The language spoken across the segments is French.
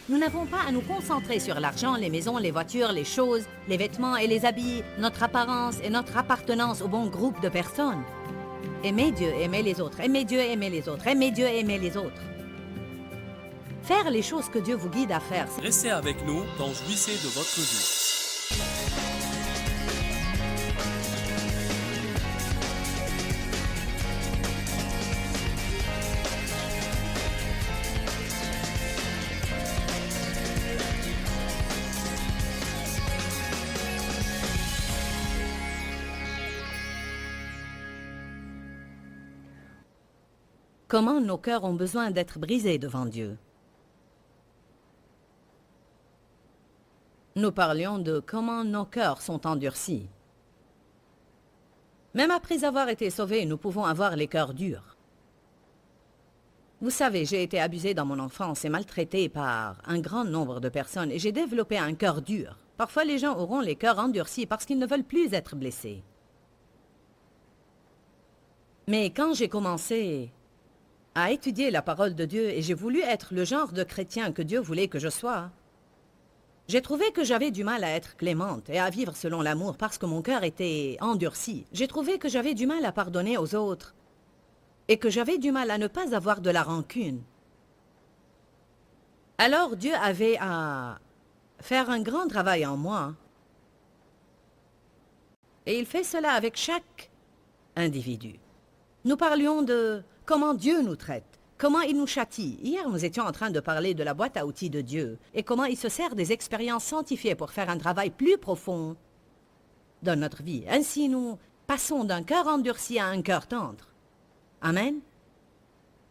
Nous n'avons pas à nous concentrer sur l'argent, les maisons, les voitures, les choses, les vêtements et les habits, notre apparence et notre appartenance au bon groupe de personnes. Aimez Dieu, aimez les autres, aimez Dieu, aimez les autres, aimez Dieu, aimez les autres. Faire les choses que Dieu vous guide à faire. Restez avec nous dans Jouissez de votre vie. Comment nos cœurs ont besoin d'être brisés devant Dieu. Nous parlions de comment nos cœurs sont endurcis. Même après avoir été sauvés, nous pouvons avoir les cœurs durs. Vous savez, j'ai été abusée dans mon enfance et maltraitée par un grand nombre de personnes et j'ai développé un cœur dur. Parfois, les gens auront les cœurs endurcis parce qu'ils ne veulent plus être blessés. Mais quand j'ai commencé à étudier la parole de Dieu et j'ai voulu être le genre de chrétien que Dieu voulait que je sois, j'ai trouvé que j'avais du mal à être clémente et à vivre selon l'amour parce que mon cœur était endurci. J'ai trouvé que j'avais du mal à pardonner aux autres et que j'avais du mal à ne pas avoir de la rancune. Alors Dieu avait à faire un grand travail en moi. Et il fait cela avec chaque individu. Nous parlions de comment Dieu nous traite, comment il nous châtie. Hier, nous étions en train de parler de la boîte à outils de Dieu et comment il se sert des expériences sanctifiées pour faire un travail plus profond dans notre vie. Ainsi, nous passons d'un cœur endurci à un cœur tendre. Amen.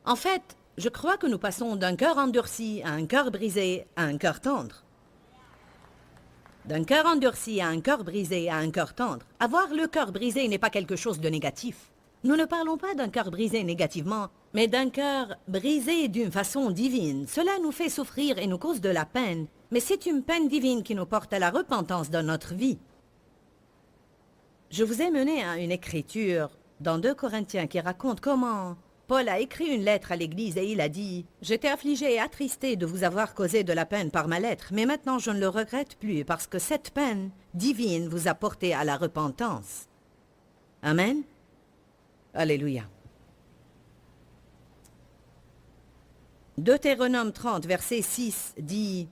En fait, je crois que nous passons d'un cœur endurci à un cœur brisé à un cœur tendre. D'un cœur endurci à un cœur brisé à un cœur tendre. Avoir le cœur brisé n'est pas quelque chose de négatif. Nous ne parlons pas d'un cœur brisé négativement, mais d'un cœur brisé d'une façon divine. Cela nous fait souffrir et nous cause de la peine, mais c'est une peine divine qui nous porte à la repentance dans notre vie. Je vous ai mené à une écriture dans 2 Corinthiens qui raconte comment Paul a écrit une lettre à l'Église et il a dit « J'étais affligé et attristé de vous avoir causé de la peine par ma lettre, mais maintenant je ne le regrette plus parce que cette peine divine vous a porté à la repentance. » Amen. Alléluia. Deutéronome 30, verset 6 dit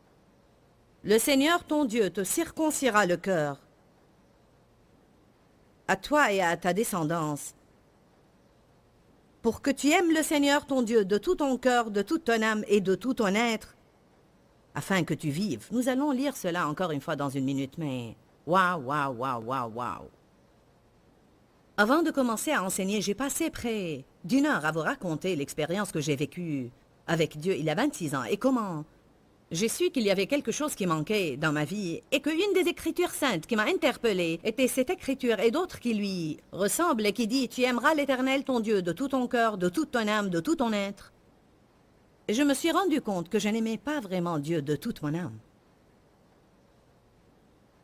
« Le Seigneur ton Dieu te circoncira le cœur, à toi et à ta descendance, pour que tu aimes le Seigneur ton Dieu de tout ton cœur, de toute ton âme et de tout ton être, afin que tu vives. » Nous allons lire cela encore une fois dans une minute, mais waouh, waouh, waouh, waouh, waouh. Avant de commencer à enseigner, j'ai passé près d'1 heure à vous raconter l'expérience que j'ai vécue avec Dieu il y a 26 ans et comment j'ai su qu'il y avait quelque chose qui manquait dans ma vie et qu'une des Écritures saintes qui m'a interpellée était cette écriture et d'autres qui lui ressemblent et qui dit « Tu aimeras l'Éternel ton Dieu de tout ton cœur, de toute ton âme, de tout ton être. » Et je me suis rendu compte que je n'aimais pas vraiment Dieu de toute mon âme.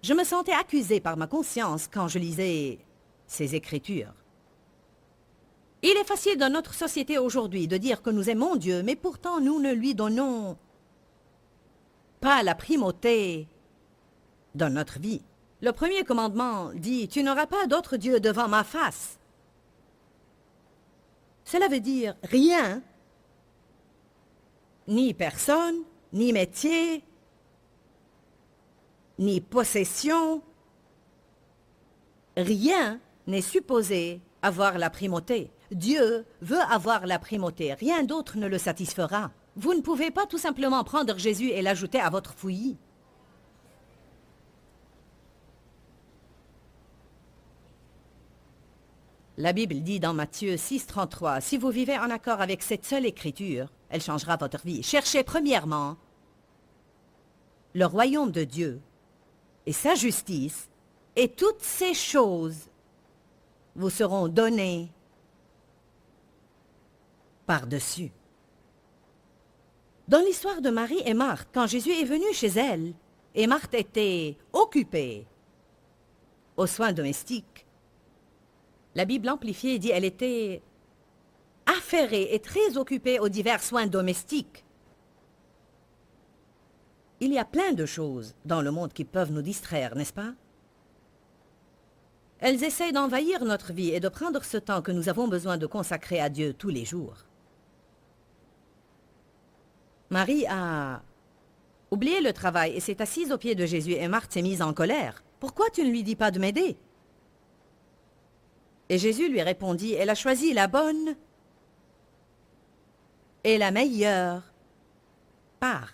Je me sentais accusée par ma conscience quand je lisais ces Écritures. Il est facile dans notre société aujourd'hui de dire que nous aimons Dieu, mais pourtant nous ne lui donnons pas la primauté dans notre vie. Le premier commandement dit « Tu n'auras pas d'autre Dieu devant ma face ». Cela veut dire rien, ni personne, ni métier, ni possession, rien n'est supposé avoir la primauté. Dieu veut avoir la primauté. Rien d'autre ne le satisfera. Vous ne pouvez pas tout simplement prendre Jésus et l'ajouter à votre fouillis. La Bible dit dans Matthieu 6, 33, « Si vous vivez en accord avec cette seule écriture, elle changera votre vie. Cherchez premièrement le royaume de Dieu et sa justice, et toutes ces choses vous seront données par-dessus. » Dans l'histoire de Marie et Marthe, quand Jésus est venu chez elle, et Marthe était occupée aux soins domestiques, la Bible amplifiée dit elle était affairée et très occupée aux divers soins domestiques. Il y a plein de choses dans le monde qui peuvent nous distraire, n'est-ce pas? Elles essayent d'envahir notre vie et de prendre ce temps que nous avons besoin de consacrer à Dieu tous les jours. Marie a oublié le travail et s'est assise aux pieds de Jésus et Marthe s'est mise en colère. « Pourquoi tu ne lui dis pas de m'aider ?» Et Jésus lui répondit, « Elle a choisi la bonne et la meilleure part. »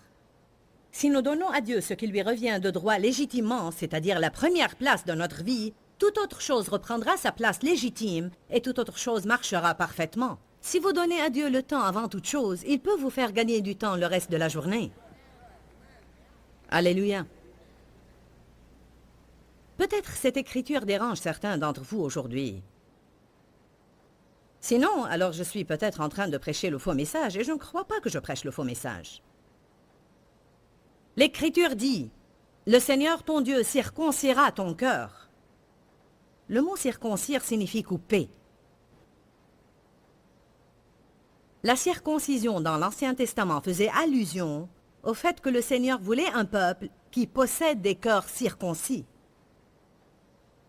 Si nous donnons à Dieu ce qui lui revient de droit légitimement, c'est-à-dire la première place de notre vie, toute autre chose reprendra sa place légitime et toute autre chose marchera parfaitement. Si vous donnez à Dieu le temps avant toute chose, il peut vous faire gagner du temps le reste de la journée. Alléluia. Peut-être cette écriture dérange certains d'entre vous aujourd'hui. Sinon, alors je suis peut-être en train de prêcher le faux message et je ne crois pas que je prêche le faux message. L'Écriture dit, « Le Seigneur ton Dieu circoncira ton cœur. » Le mot « circoncire » signifie « couper ». La circoncision dans l'Ancien Testament faisait allusion au fait que le Seigneur voulait un peuple qui possède des cœurs circoncis.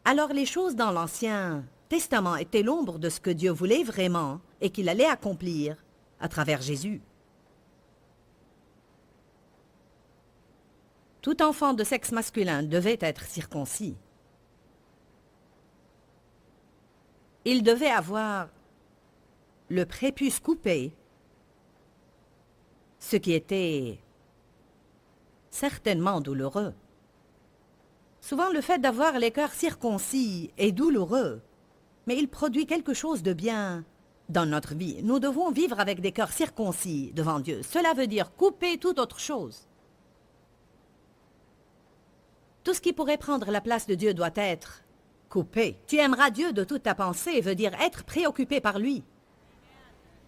Alors les choses dans l'Ancien Testament étaient l'ombre de ce que Dieu voulait vraiment et qu'il allait accomplir à travers Jésus. Tout enfant de sexe masculin devait être circoncis. Il devait avoir le prépuce coupé, ce qui était certainement douloureux. Souvent, le fait d'avoir les cœurs circoncis est douloureux, mais il produit quelque chose de bien dans notre vie. Nous devons vivre avec des cœurs circoncis devant Dieu. Cela veut dire couper toute autre chose. Tout ce qui pourrait prendre la place de Dieu doit être coupé. Tu aimeras Dieu de toute ta pensée veut dire être préoccupé par lui.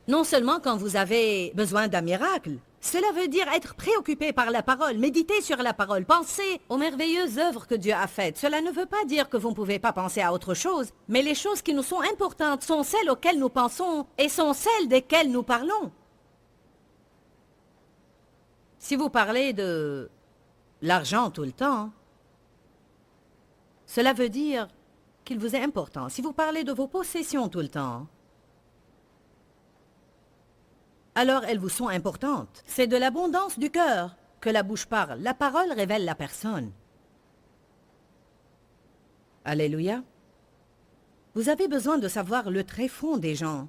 Non seulement quand vous avez besoin d'un miracle, cela veut dire être préoccupé par la parole, méditer sur la parole, penser aux merveilleuses œuvres que Dieu a faites. Cela ne veut pas dire que vous ne pouvez pas penser à autre chose, mais les choses qui nous sont importantes sont celles auxquelles nous pensons et sont celles desquelles nous parlons. Si vous parlez de l'argent tout le temps, cela veut dire qu'il vous est important. Si vous parlez de vos possessions tout le temps, alors elles vous sont importantes. C'est de l'abondance du cœur que la bouche parle. La parole révèle la personne. Alléluia. Vous avez besoin de savoir le tréfond des gens,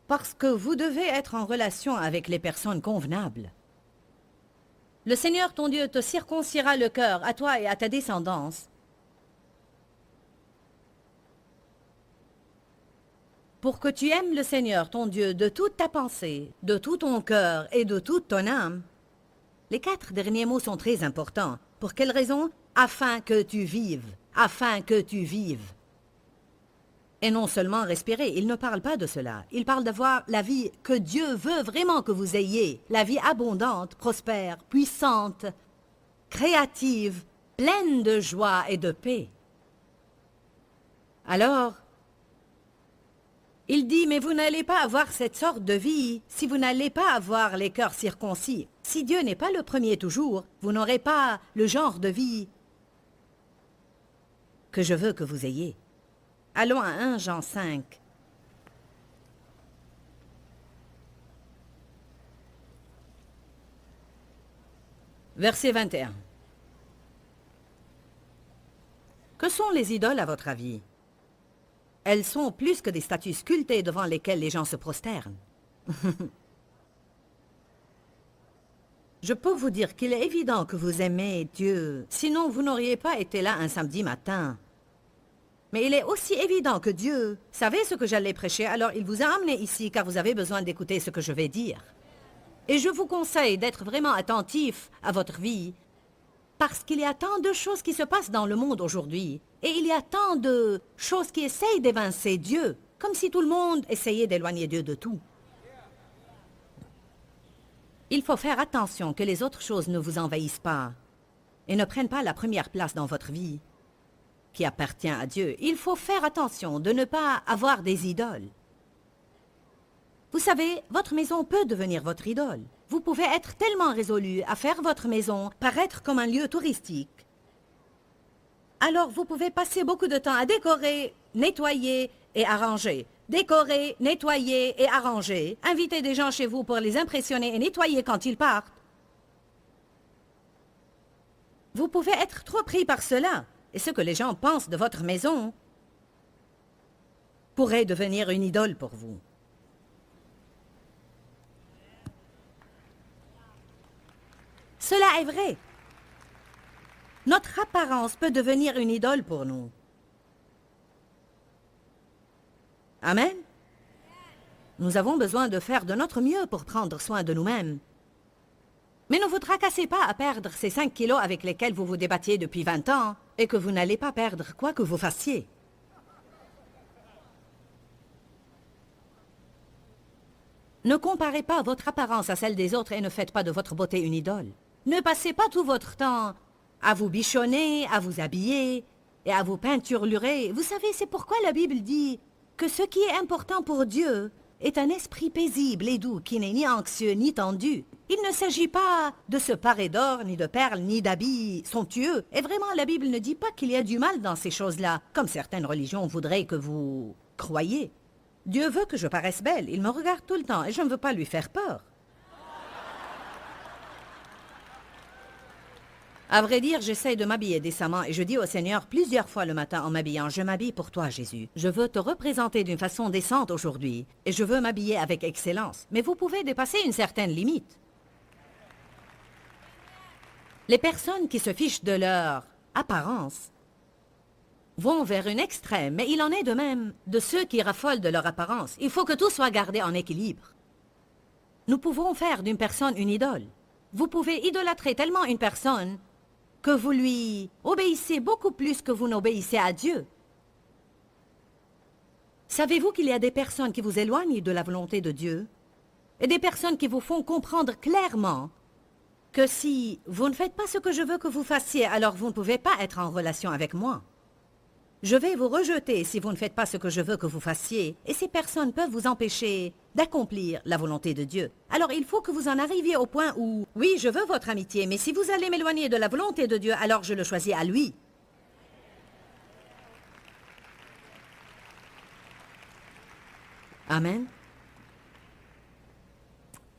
parce que vous devez être en relation avec les personnes convenables. Le Seigneur ton Dieu te circoncira le cœur, à toi et à ta descendance, pour que tu aimes le Seigneur, ton Dieu, de toute ta pensée, de tout ton cœur et de toute ton âme. Les 4 derniers mots sont très importants. Pour quelle raison? Afin que tu vives. Afin que tu vives. Et non seulement respirer, il ne parle pas de cela. Il parle d'avoir la vie que Dieu veut vraiment que vous ayez. La vie abondante, prospère, puissante, créative, pleine de joie et de paix. Alors, il dit, mais vous n'allez pas avoir cette sorte de vie si vous n'allez pas avoir les cœurs circoncis. Si Dieu n'est pas le premier toujours, vous n'aurez pas le genre de vie que je veux que vous ayez. Allons à 1 Jean 5. Verset 21. Que sont les idoles à votre avis? Elles sont plus que des statues sculptées devant lesquelles les gens se prosternent. Je peux vous dire qu'il est évident que vous aimez Dieu, sinon vous n'auriez pas été là un samedi matin. Mais il est aussi évident que Dieu savait ce que j'allais prêcher, alors il vous a amené ici car vous avez besoin d'écouter ce que je vais dire. Et je vous conseille d'être vraiment attentif à votre vie, parce qu'il y a tant de choses qui se passent dans le monde aujourd'hui, et il y a tant de choses qui essayent d'évincer Dieu, comme si tout le monde essayait d'éloigner Dieu de tout. Il faut faire attention que les autres choses ne vous envahissent pas et ne prennent pas la première place dans votre vie qui appartient à Dieu. Il faut faire attention de ne pas avoir des idoles. Vous savez, votre maison peut devenir votre idole. Vous pouvez être tellement résolu à faire votre maison paraître comme un lieu touristique. Alors vous pouvez passer beaucoup de temps à décorer, nettoyer et arranger. Décorer, nettoyer et arranger. Inviter des gens chez vous pour les impressionner et nettoyer quand ils partent. Vous pouvez être trop pris par cela. Et ce que les gens pensent de votre maison pourrait devenir une idole pour vous. Cela est vrai. Notre apparence peut devenir une idole pour nous. Amen. Nous avons besoin de faire de notre mieux pour prendre soin de nous-mêmes. Mais ne vous tracassez pas à perdre ces 5 kilos avec lesquels vous vous débattiez depuis 20 ans et que vous n'allez pas perdre quoi que vous fassiez. Ne comparez pas votre apparence à celle des autres et ne faites pas de votre beauté une idole. Ne passez pas tout votre temps à vous bichonner, à vous habiller et à vous peinturlurer. Vous savez, c'est pourquoi la Bible dit que ce qui est important pour Dieu est un esprit paisible et doux qui n'est ni anxieux ni tendu. Il ne s'agit pas de se parer d'or, ni de perles, ni d'habits somptueux. Et vraiment, la Bible ne dit pas qu'il y a du mal dans ces choses-là, comme certaines religions voudraient que vous croyiez. Dieu veut que je paraisse belle. Il me regarde tout le temps et je ne veux pas lui faire peur. À vrai dire, j'essaie de m'habiller décemment et je dis au Seigneur plusieurs fois le matin en m'habillant, « Je m'habille pour toi, Jésus. Je veux te représenter d'une façon décente aujourd'hui et je veux m'habiller avec excellence. » Mais vous pouvez dépasser une certaine limite. Les personnes qui se fichent de leur apparence vont vers une extrême, mais il en est de même de ceux qui raffolent de leur apparence. Il faut que tout soit gardé en équilibre. Nous pouvons faire d'une personne une idole. Vous pouvez idolâtrer tellement une personne que vous lui obéissez beaucoup plus que vous n'obéissez à Dieu. Savez-vous qu'il y a des personnes qui vous éloignent de la volonté de Dieu et des personnes qui vous font comprendre clairement que si vous ne faites pas ce que je veux que vous fassiez, alors vous ne pouvez pas être en relation avec moi. Je vais vous rejeter si vous ne faites pas ce que je veux que vous fassiez, et ces personnes peuvent vous empêcher d'accomplir la volonté de Dieu. Alors il faut que vous en arriviez au point où, oui, je veux votre amitié, mais si vous allez m'éloigner de la volonté de Dieu, alors je le choisis à lui. Amen.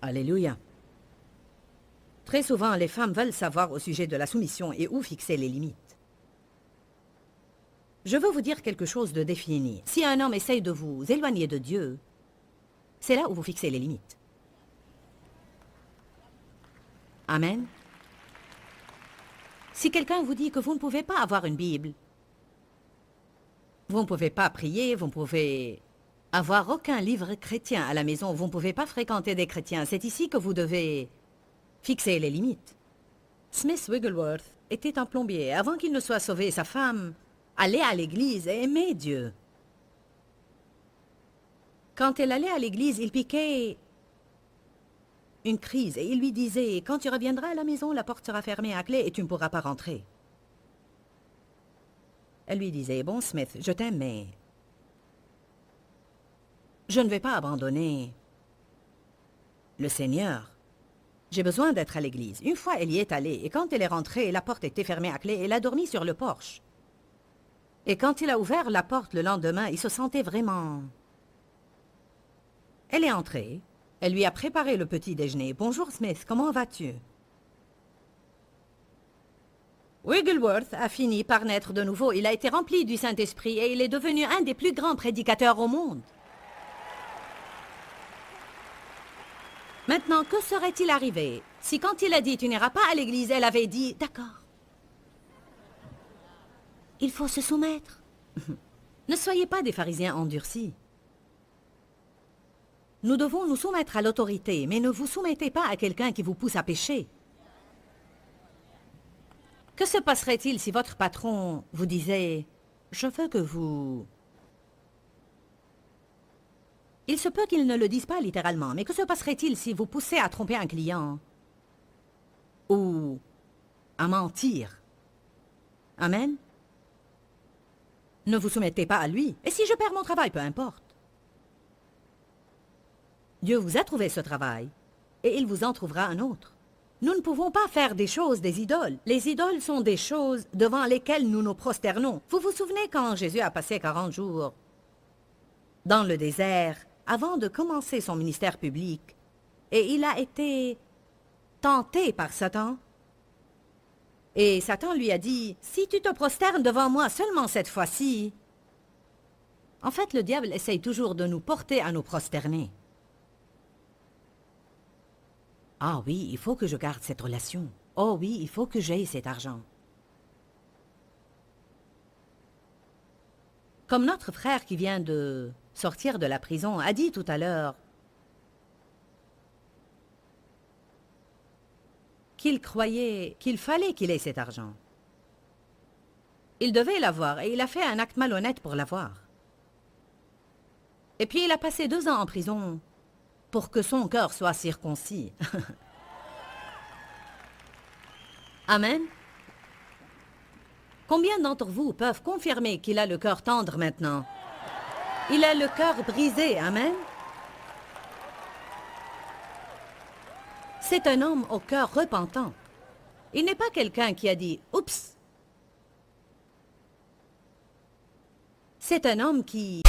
Alléluia. Très souvent, les femmes veulent savoir au sujet de la soumission et où fixer les limites. Je veux vous dire quelque chose de défini. Si un homme essaye de vous éloigner de Dieu, c'est là où vous fixez les limites. Amen. Si quelqu'un vous dit que vous ne pouvez pas avoir une Bible, vous ne pouvez pas prier, vous ne pouvez avoir aucun livre chrétien à la maison, vous ne pouvez pas fréquenter des chrétiens, c'est ici que vous devez fixer les limites. Smith Wigglesworth était un plombier. Avant qu'il ne soit sauvé, sa femme allait à l'église et aimait Dieu. Quand elle allait à l'église, il piquait une crise et il lui disait « Quand tu reviendras à la maison, la porte sera fermée à clé et tu ne pourras pas rentrer. » Elle lui disait « Bon, Smith, je t'aime, mais je ne vais pas abandonner le Seigneur. J'ai besoin d'être à l'église. » Une fois, elle y est allée et quand elle est rentrée, la porte était fermée à clé et elle a dormi sur le porche. Et quand il a ouvert la porte le lendemain, il se sentait vraiment... Elle est entrée. Elle lui a préparé le petit déjeuner. « Bonjour Smith, comment vas-tu? » Wigglesworth a fini par naître de nouveau. Il a été rempli du Saint-Esprit et il est devenu un des plus grands prédicateurs au monde. Maintenant, que serait-il arrivé si quand il a dit « Tu n'iras pas à l'église », elle avait dit « D'accord. Il faut se soumettre. » Ne soyez pas des pharisiens endurcis. Nous devons nous soumettre à l'autorité, mais ne vous soumettez pas à quelqu'un qui vous pousse à pécher. Que se passerait-il si votre patron vous disait « Je veux que vous... » Il se peut qu'il ne le dise pas littéralement, mais que se passerait-il si vous poussez à tromper un client ou à mentir? Amen. Ne vous soumettez pas à lui. Et si je perds mon travail, peu importe. Dieu vous a trouvé ce travail et il vous en trouvera un autre. Nous ne pouvons pas faire des choses des idoles. Les idoles sont des choses devant lesquelles nous nous prosternons. Vous vous souvenez quand Jésus a passé 40 jours dans le désert avant de commencer son ministère public et il a été tenté par Satan? Et Satan lui a dit, « Si tu te prosternes devant moi seulement cette fois-ci... » En fait, le diable essaye toujours de nous porter à nous prosterner. Ah oui, il faut que je garde cette relation. Oh oui, il faut que j'aie cet argent. Comme notre frère qui vient de sortir de la prison a dit tout à l'heure, qu'il croyait qu'il fallait qu'il ait cet argent. Il devait l'avoir et il a fait un acte malhonnête pour l'avoir. Et puis il a passé 2 ans en prison pour que son cœur soit circoncis. Amen. Combien d'entre vous peuvent confirmer qu'il a le cœur tendre maintenant? Il a le cœur brisé, amen. C'est un homme au cœur repentant. Il n'est pas quelqu'un qui a dit « Oups ». C'est un homme qui...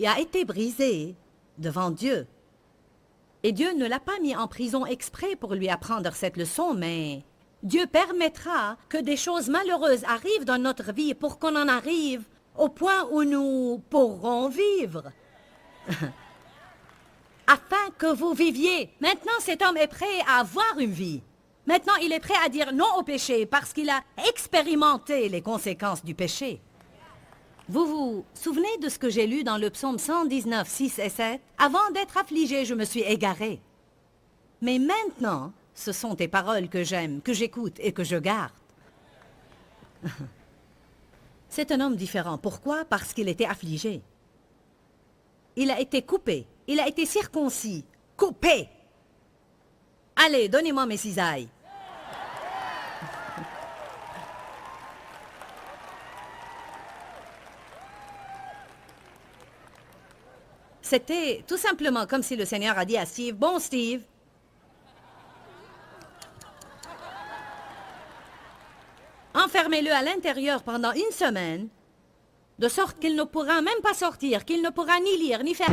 a été brisé devant Dieu. Et Dieu ne l'a pas mis en prison exprès pour lui apprendre cette leçon, mais Dieu permettra que des choses malheureuses arrivent dans notre vie pour qu'on en arrive au point où nous pourrons vivre. Afin que vous viviez. Maintenant, cet homme est prêt à avoir une vie. Maintenant, il est prêt à dire non au péché parce qu'il a expérimenté les conséquences du péché. Vous vous souvenez de ce que j'ai lu dans le psaume 119, 6 et 7? Avant d'être affligé, je me suis égaré. Mais maintenant, ce sont tes paroles que j'aime, que j'écoute et que je garde. C'est un homme différent. Pourquoi? Parce qu'il était affligé. Il a été coupé. Il a été circoncis. Coupé! Allez, donnez-moi mes cisailles. C'était tout simplement comme si le Seigneur a dit à Steve, « Bon, Steve, enfermez-le à l'intérieur pendant 1 semaine, de sorte qu'il ne pourra même pas sortir, qu'il ne pourra ni lire, ni faire... »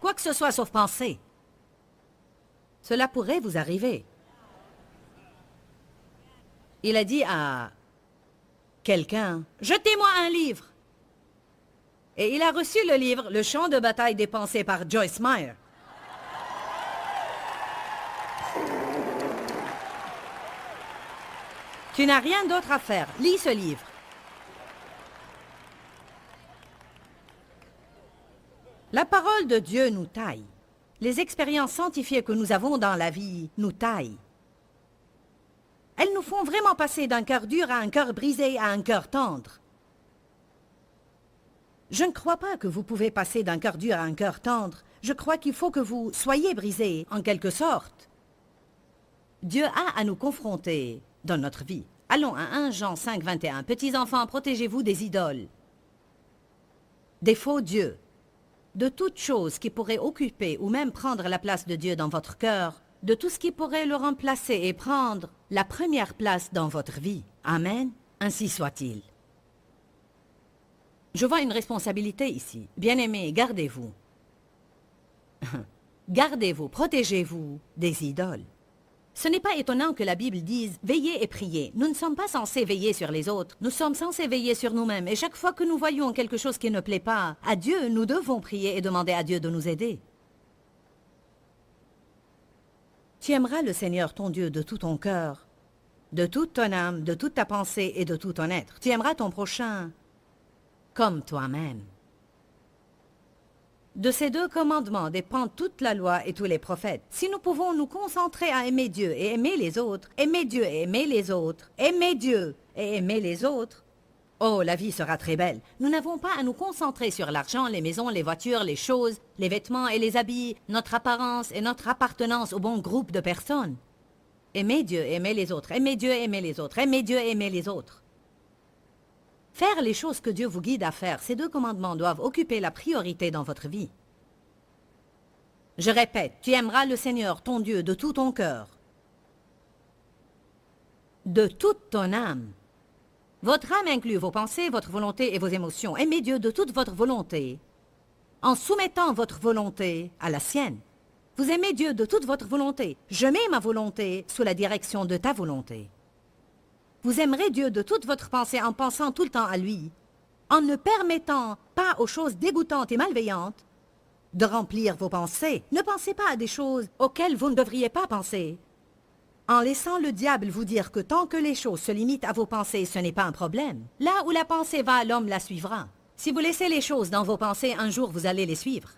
Quoi que ce soit sauf penser. Cela pourrait vous arriver. Il a dit à quelqu'un, « Jetez-moi un livre !» Et il a reçu le livre « Le champ de bataille des pensées » par Joyce Meyer. Tu n'as rien d'autre à faire. Lis ce livre. La parole de Dieu nous taille. Les expériences scientifiques que nous avons dans la vie nous taillent. Elles nous font vraiment passer d'un cœur dur à un cœur brisé à un cœur tendre. Je ne crois pas que vous pouvez passer d'un cœur dur à un cœur tendre. Je crois qu'il faut que vous soyez brisés, en quelque sorte. Dieu a à nous confronter dans notre vie. Allons à 1 Jean 5, 21. Petits enfants, protégez-vous des idoles, des faux dieux, de toute chose qui pourrait occuper ou même prendre la place de Dieu dans votre cœur, de tout ce qui pourrait le remplacer et prendre la première place dans votre vie. Amen. Ainsi soit-il. Je vois une responsabilité ici. Bien-aimés, gardez-vous. Gardez-vous, protégez-vous des idoles. Ce n'est pas étonnant que la Bible dise « Veillez et priez ». Nous ne sommes pas censés veiller sur les autres. Nous sommes censés veiller sur nous-mêmes. Et chaque fois que nous voyons quelque chose qui ne plaît pas à Dieu, nous devons prier et demander à Dieu de nous aider. Tu aimeras le Seigneur ton Dieu de tout ton cœur, de toute ton âme, de toute ta pensée et de tout ton être. Tu aimeras ton prochain comme toi-même. De ces 2 commandements dépend toute la loi et tous les prophètes. Si nous pouvons nous concentrer à aimer Dieu et aimer les autres, aimer Dieu et aimer les autres, aimer Dieu et aimer les autres, oh, la vie sera très belle. Nous n'avons pas à nous concentrer sur l'argent, les maisons, les voitures, les choses, les vêtements et les habits, notre apparence et notre appartenance au bon groupe de personnes. Aimer Dieu et aimer les autres, aimer Dieu et aimer les autres, aimer Dieu et aimer les autres. Faire les choses que Dieu vous guide à faire, ces 2 commandements doivent occuper la priorité dans votre vie. Je répète, tu aimeras le Seigneur, ton Dieu, de tout ton cœur, de toute ton âme. Votre âme inclut vos pensées, votre volonté et vos émotions. Aimez Dieu de toute votre volonté, en soumettant votre volonté à la sienne. Vous aimez Dieu de toute votre volonté. Je mets ma volonté sous la direction de ta volonté. Vous aimerez Dieu de toute votre pensée en pensant tout le temps à lui, en ne permettant pas aux choses dégoûtantes et malveillantes de remplir vos pensées. Ne pensez pas à des choses auxquelles vous ne devriez pas penser. En laissant le diable vous dire que tant que les choses se limitent à vos pensées, ce n'est pas un problème. Là où la pensée va, l'homme la suivra. Si vous laissez les choses dans vos pensées, un jour vous allez les suivre.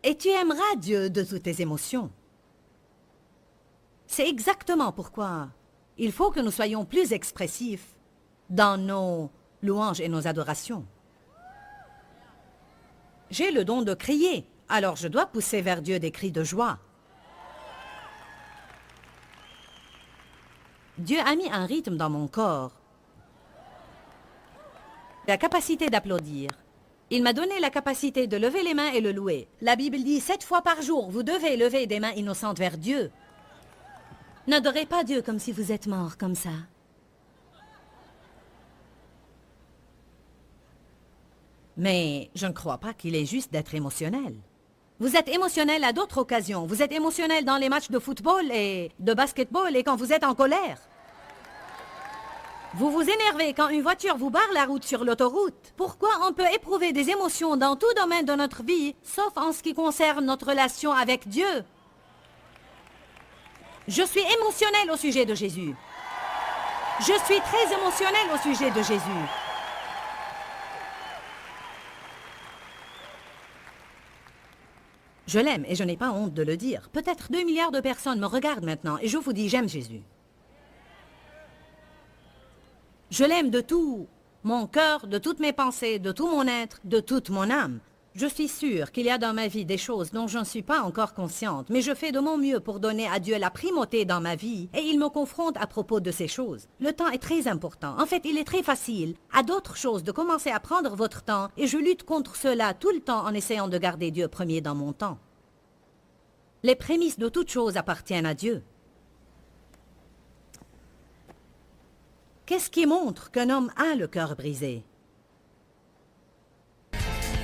Et tu aimeras Dieu de toutes tes émotions. C'est exactement pourquoi il faut que nous soyons plus expressifs dans nos louanges et nos adorations. J'ai le don de crier, alors je dois pousser vers Dieu des cris de joie. Dieu a mis un rythme dans mon corps, la capacité d'applaudir. Il m'a donné la capacité de lever les mains et le louer. La Bible dit 7 fois par jour, vous devez lever des mains innocentes vers Dieu. N'adorez pas Dieu comme si vous êtes mort comme ça. Mais je ne crois pas qu'il est juste d'être émotionnel. Vous êtes émotionnel à d'autres occasions. Vous êtes émotionnel dans les matchs de football et de basketball et quand vous êtes en colère. Vous vous énervez quand une voiture vous barre la route sur l'autoroute. Pourquoi on peut éprouver des émotions dans tout domaine de notre vie, sauf en ce qui concerne notre relation avec Dieu? Je suis émotionnel au sujet de Jésus. Je suis très émotionnel au sujet de Jésus. Je l'aime et je n'ai pas honte de le dire. Peut-être 2 milliards de personnes me regardent maintenant et je vous dis j'aime Jésus. Je l'aime de tout mon cœur, de toutes mes pensées, de tout mon être, de toute mon âme. Je suis sûre qu'il y a dans ma vie des choses dont je ne suis pas encore consciente, mais je fais de mon mieux pour donner à Dieu la primauté dans ma vie et il me confronte à propos de ces choses. Le temps est très important. En fait, il est très facile à d'autres choses de commencer à prendre votre temps et je lutte contre cela tout le temps en essayant de garder Dieu premier dans mon temps. Les prémices de toute chose appartiennent à Dieu. Qu'est-ce qui montre qu'un homme a le cœur brisé?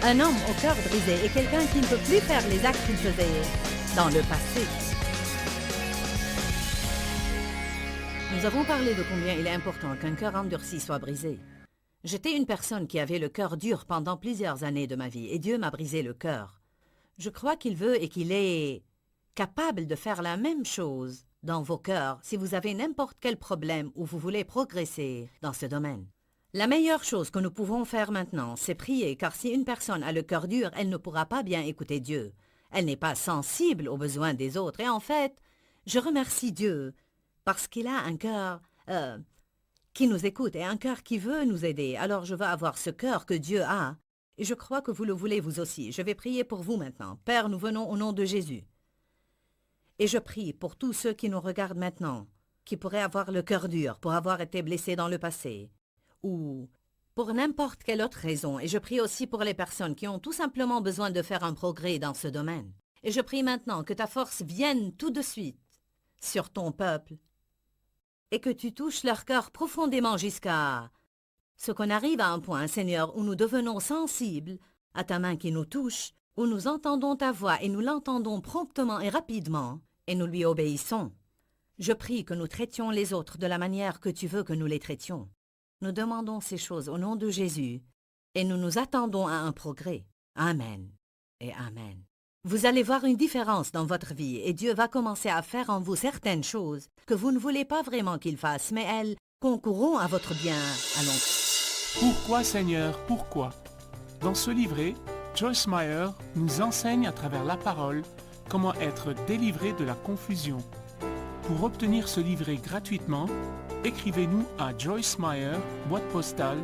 Un homme au cœur brisé est quelqu'un qui ne peut plus faire les actes qu'il faisait dans le passé. Nous avons parlé de combien il est important qu'un cœur endurci soit brisé. J'étais une personne qui avait le cœur dur pendant plusieurs années de ma vie, et Dieu m'a brisé le cœur. Je crois qu'il veut et qu'il est capable de faire la même chose dans vos cœurs si vous avez n'importe quel problème ou vous voulez progresser dans ce domaine. La meilleure chose que nous pouvons faire maintenant, c'est prier, car si une personne a le cœur dur, elle ne pourra pas bien écouter Dieu. Elle n'est pas sensible aux besoins des autres. Et en fait, je remercie Dieu parce qu'il a un cœur qui nous écoute et un cœur qui veut nous aider. Alors je veux avoir ce cœur que Dieu a. Et je crois que vous le voulez vous aussi. Je vais prier pour vous maintenant. Père, nous venons au nom de Jésus. Et je prie pour tous ceux qui nous regardent maintenant, qui pourraient avoir le cœur dur pour avoir été blessés dans le passé, ou pour n'importe quelle autre raison. Et je prie aussi pour les personnes qui ont tout simplement besoin de faire un progrès dans ce domaine. Et je prie maintenant que ta force vienne tout de suite sur ton peuple et que tu touches leur cœur profondément jusqu'à ce qu'on arrive à un point, Seigneur, où nous devenons sensibles à ta main qui nous touche, où nous entendons ta voix et nous l'entendons promptement et rapidement, et nous lui obéissons. Je prie que nous traitions les autres de la manière que tu veux que nous les traitions. Nous demandons ces choses au nom de Jésus, et nous nous attendons à un progrès. Amen et Amen. Vous allez voir une différence dans votre vie, et Dieu va commencer à faire en vous certaines choses que vous ne voulez pas vraiment qu'il fasse, mais elles concourront à votre bien à long terme. Pourquoi Seigneur, pourquoi? Dans ce livret, Joyce Meyer nous enseigne à travers la parole comment être délivré de la confusion. Pour obtenir ce livret gratuitement, écrivez-nous à Joyce Meyer, boîte postale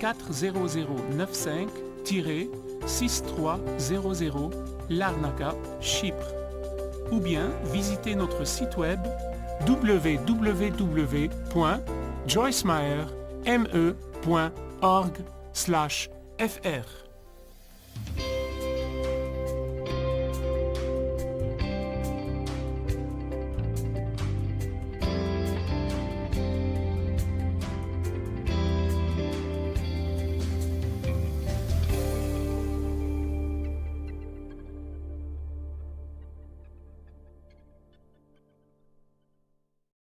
40095-6300 Larnaca, Chypre. Ou bien visitez notre site web www.joycemeyer.org/fr.